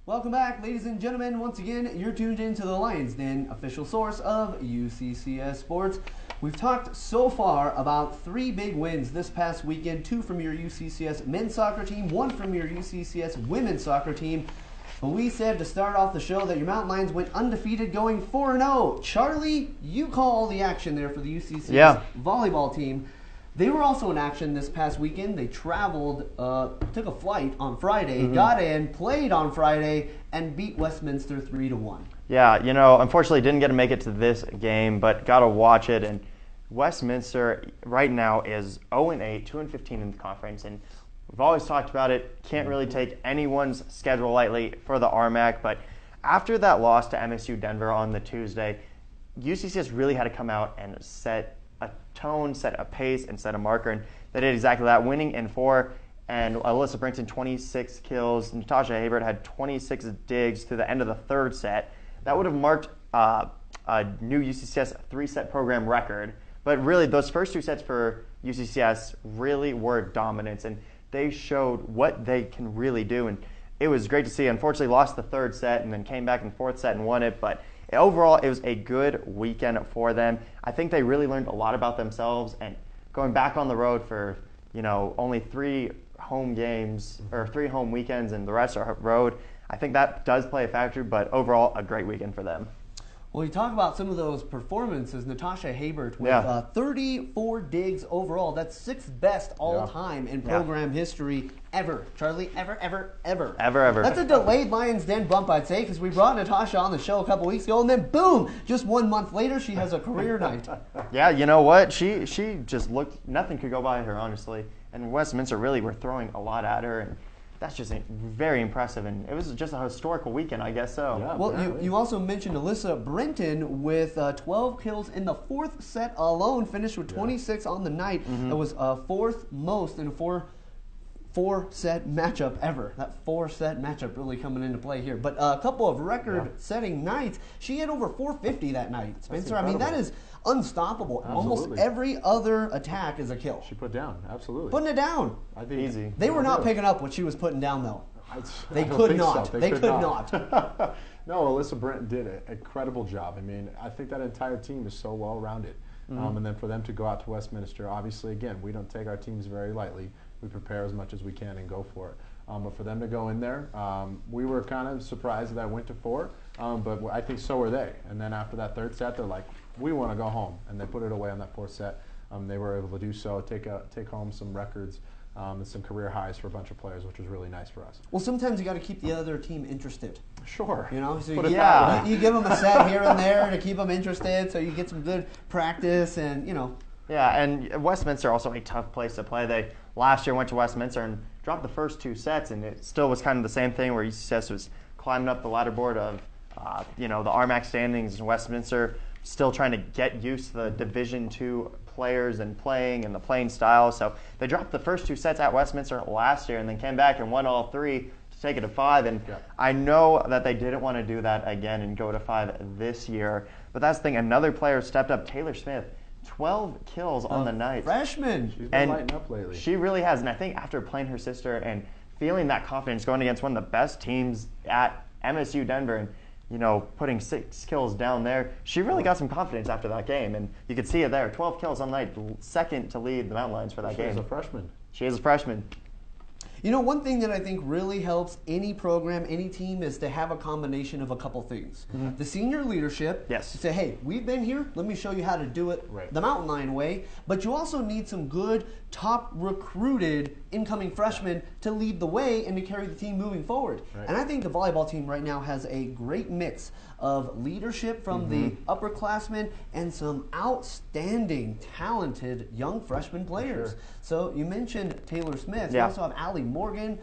Welcome back, ladies and gentlemen. Once again, you're tuned into the Lions Den, official source of UCCS Sports. We've talked so far about 3 big wins this past weekend, 2 from your UCCS men's soccer team, 1 from your UCCS women's soccer team. But we said to start off the show that your Mountain Lions went undefeated, going 4-0. Charlie, you call the action there for the UCCS volleyball team. They were also in action this past weekend. They traveled, took a flight on Friday, got in, played on Friday, and beat Westminster 3-1. Yeah, unfortunately didn't get to make it to this game, but got to watch it. And Westminster right now is 0-8, 2-15 in the conference, and we've always talked about it. Can't really take anyone's schedule lightly for the RMAC, but after that loss to MSU Denver on the Tuesday, UCCS really had to come out and set a tone, set a pace, and set a marker, and they did exactly that, winning in 4. And Alyssa Brinton, 26 kills. Natasha Habert had 26 digs to the end of the 3rd set. That would have marked a new UCCS 3-set program record. But really, those first 2 sets for UCCS really were dominance, and they showed what they can really do. And it was great to see. Unfortunately, lost the 3rd set and then came back in 4th set and won it. But overall, it was a good weekend for them. I think they really learned a lot about themselves, and going back on the road for, only 3 home games or 3 home weekends and the rest are road, I think that does play a factor, but overall, a great weekend for them. Well, you talk about some of those performances. Natasha Habert with 34 digs overall. That's 6th best all time in program history ever. Charlie, ever. Ever. That's a delayed Lions Den bump, I'd say, because we brought Natasha on the show a couple weeks ago, and then boom, just 1 month later, she has a career night. Yeah, you know what? She just looked, nothing could go by her, honestly. And Westminster really were throwing a lot at her, and that's just very impressive, and it was just a historical weekend, I guess so. Yeah, well, you also mentioned Alyssa Brinton with 12 kills in the 4th set alone, finished with 26 on the night. That was 4th most in a 4-set matchup ever. That 4-set matchup really coming into play here. But a couple of record-setting nights. She had over 450 that night, Spencer. I mean, that is unstoppable. Almost every other attack is a kill. She put down, absolutely. Putting it down. I think easy. They were not picking up what she was putting down, though. They don't could think not. so. They could not. No, Alyssa Brinton did an incredible job. I mean, I think that entire team is so well-rounded. And then for them to go out to Westminster, obviously, again, we don't take our teams very lightly. We prepare as much as we can and go for it. But for them to go in there, we were kind of surprised that I went to 4, but I think so were they. And then after that 3rd set, they're like, we want to go home, and they put it away on that 4th set. They were able to do so, take home some records and some career highs for a bunch of players, which was really nice for us. Well, sometimes you got to keep the other team interested. Sure. So you give them a set here and there to keep them interested, so you get some good practice, and Yeah, and Westminster also a tough place to play. They last year went to Westminster and dropped the first 2 sets, and it still was kind of the same thing where UCCS was climbing up the ladder board of the RMAC standings, and Westminster still trying to get used to the Division II players and playing and the playing style. So they dropped the first 2 sets at Westminster last year and then came back and won all 3 to take it to 5. And I know that they didn't want to do that again and go to 5 this year. But that's the thing. Another player stepped up, Taylor Smith. 12 kills on the night. Freshman. She's been lighting up lately. She really has. And I think after playing her sister and feeling that confidence going against one of the best teams at MSU Denver and putting 6 kills down there, she really got some confidence after that game, and you could see it there. 12 kills on the night, 2nd to lead the Mountain Lions for that game. She's a freshman. She is a freshman. One thing that I think really helps any program, any team, is to have a combination of a couple things. The senior leadership, to say, hey, we've been here, let me show you how to do it the Mountain Lion way. But you also need some good, top recruited incoming freshmen to lead the way and to carry the team moving forward. And I think the volleyball team right now has a great mix of leadership from the upperclassmen and some outstanding, talented young freshman players. So you mentioned Taylor Smith. You also have Allie Morgan,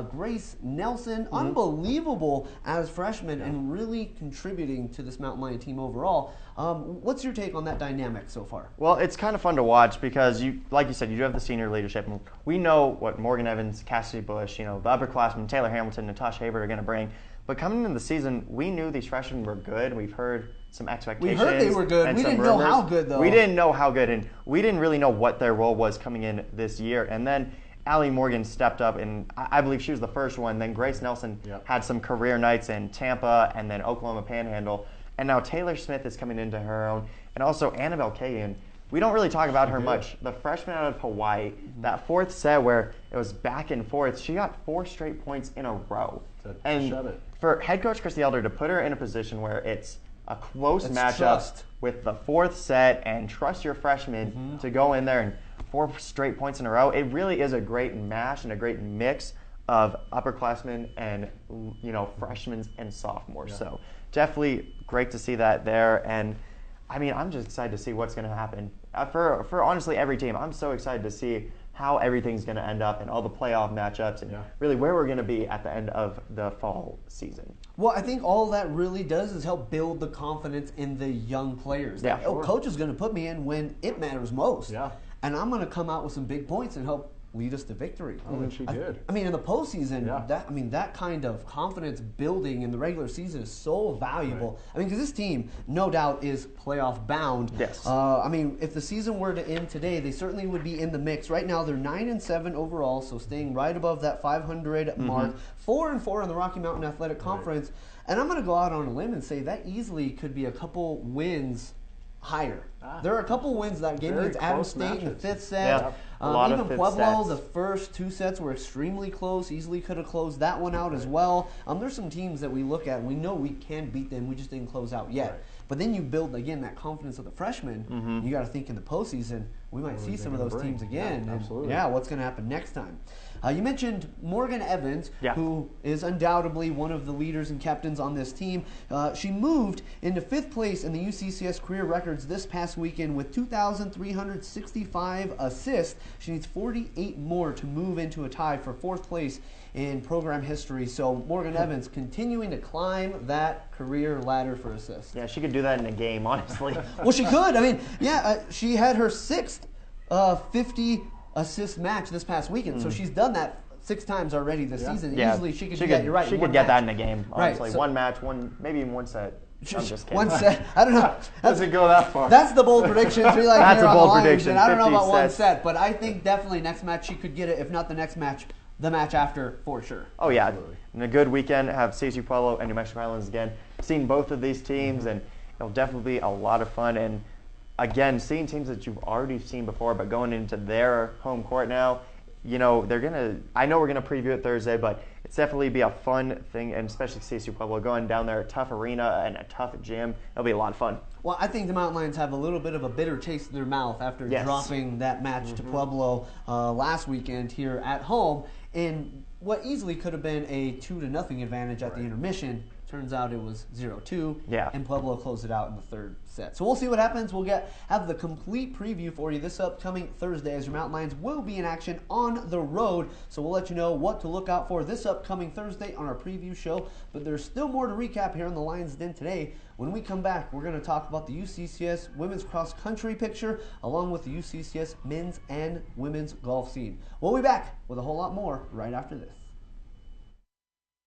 Grace Nelson, unbelievable as freshmen and really contributing to this Mountain Lion team overall. What's your take on that dynamic so far? Well, it's kind of fun to watch because, like you said, you do have the senior leadership. And we know what Morgan Evans, Cassidy Bush, the upperclassmen, Taylor Hamilton, Natasha Habert are going to bring. But coming into the season, we knew these freshmen were good. We've heard some expectations. We heard they were good. We didn't know how good, though. We didn't know how good, and we didn't really know what their role was coming in this year. And then Allie Morgan stepped up, and I believe she was the first one. Then Grace Nelson had some career nights in Tampa and then Oklahoma Panhandle. And now Taylor Smith is coming into her own. And also Annabelle Kagan. We don't really talk about her much. The freshman out of Hawaii, that fourth set where it was back and forth, she got 4 straight points in a row. And for head coach Christy Elder to put her in a position where it's a close matchup with the fourth set and trust your freshmen to go in there and 4 straight points in a row, it really is a great mash and a great mix of upperclassmen and freshmen and sophomores. So definitely great to see that there. And I mean, I'm just excited to see what's going to happen for honestly every team. I'm so excited to see how everything's going to end up and all the playoff matchups and really where we're going to be at the end of the fall season. Well, I think all that really does is help build the confidence in the young players. Yeah, coach is going to put me in when it matters most. Yeah. And I'm going to come out with some big points and help lead us to victory. Oh, and she did. I mean, in the postseason, that kind of confidence building in the regular season is so valuable. Right. I mean, because this team, no doubt, is playoff bound. Yes. I mean, if the season were to end today, they certainly would be in the mix. Right now, they're 9-7 overall, so staying right above that 500 mark. 4-4 in the Rocky Mountain Athletic Conference, and I'm going to go out on a limb and say that easily could be a couple wins higher. There are a couple wins that game against Adams State in the 5th set. Even Pueblo, the first 2 sets were extremely close. Easily could have closed that one out as well. There's some teams that we look at and we know we can beat them. We just didn't close out yet. Right. But then you build, again, that confidence of the freshmen. You got to think in the postseason, we might see some of those teams again. Yeah, absolutely. And what's going to happen next time? You mentioned Morgan Evans, who is undoubtedly one of the leaders and captains on this team. She moved into 5th place in the UCCS career records this past weekend with 2,365 assists. She needs 48 more to move into a tie for 4th place in program history. So Morgan Evans continuing to climb that career ladder for assists. Yeah, she could do that in a game, honestly. Well, she could. I mean, she had her 6th 50 assist match this past weekend, so she's done that 6 times already this season. Easily she could do that. You're right. She could get that in a game, honestly. Right, so, one match, maybe in one set. I'm just kidding. One set. I don't know. Doesn't go that far. That's the bold prediction. That's a bold prediction. I don't know about one set, but I think definitely next match she could get it. If not the next match, the match after for sure. Oh yeah, absolutely. And a good weekend. Have CSU Pueblo and New Mexico Highlands again. Seen both of these teams, and it'll definitely be a lot of fun. And again, seeing teams that you've already seen before, but going into their home court now, I know we're gonna preview it Thursday, but it's definitely be a fun thing, and especially CSU Pueblo going down there, a tough arena and a tough gym. It'll be a lot of fun. Well, I think the Mountain Lions have a little bit of a bitter taste in their mouth after dropping that match to Pueblo last weekend here at home in what easily could have been a 2-0 advantage at the intermission. Turns out it was 0-2, and Pueblo closed it out in the 3rd set. So we'll see what happens. We'll have the complete preview for you this upcoming Thursday as your Mountain Lions will be in action on the road. So we'll let you know what to look out for this upcoming Thursday on our preview show. But there's still more to recap here on the Lions Den today. When we come back, we're going to talk about the UCCS women's cross country picture along with the UCCS men's and women's golf scene. We'll be back with a whole lot more right after this.